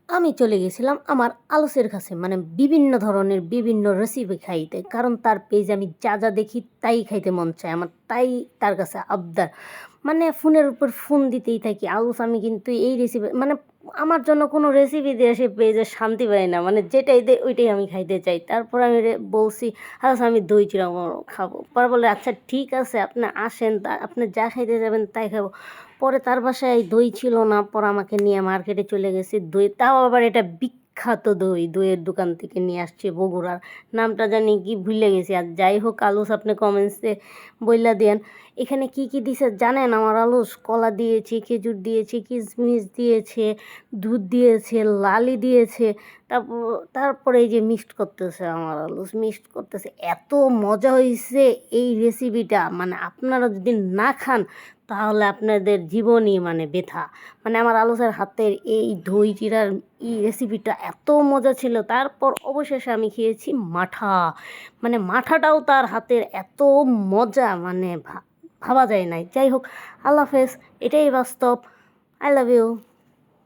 আমি চলে গেছিলাম আমার আলসের কাছে, মানে বিভিন্ন ধরনের বিভিন্ন রেসিপি খাইতে, কারণ তার পেজে আমি যা যা দেখি তাই খাইতে মন চায় আমার, তাই তার কাছে আবদার। মানে ফোনের উপর ফোন দিতেই থাকি আলস। আমি কিন্তু এই রেসিপি মানে আমার জন্য কোনো রেসিপি দিয়ে সে পেজে শান্তি পাই না, মানে যেটাই দে ওইটাই আমি খাইতে চাই। তারপর আমি বলছি আলস আমি দই চিড়া খাবো। পরে বলে আচ্ছা ঠিক আছে আপনি আসেন, তা আপনি যা খাইতে যাবেন তাই খাবো। পরে তার বাসায় দই ছিল না, পরে আমাকে নিয়ে মার্কেটে চলে গেছি দই, তাও আবার এটা বিখ্যাত দই, দইয়ের দোকান থেকে নিয়ে আসছে বগুড়ার, নামটা জানি কি ভুলে গেছি। আর যাই হোক আলুস আপনি কমেন্টসে বইলা দেন এখানে কি কি দিছে জানেন আমার আলুস? কলা দিয়েছে, খেজুর দিয়েছে, কিশমিশ দিয়েছে, দুধ দিয়েছে, লালি দিয়েছে। তারপর তারপরে এই যে মিক্সড করতেছে আমার আলুস, মিক্সড করতেছে, এত মজা হয়েছে এই রেসিপিটা। মানে আপনারা যদি না খান তাহলে আপনাদের জীবনই মানে বৃথা। মানে আমার আলুসের হাতের এই দই চিড়ার এই রেসিপিটা এত মজা ছিল। তারপর অবশেষে আমি খেয়েছি মাঠা, মানে মাঠাটাও তার হাতের এত মজা, মানে ভাবা যায় নাই। যাই হোক, আল্লাহ হাফেজ, এটাই বাস্তব। I love you.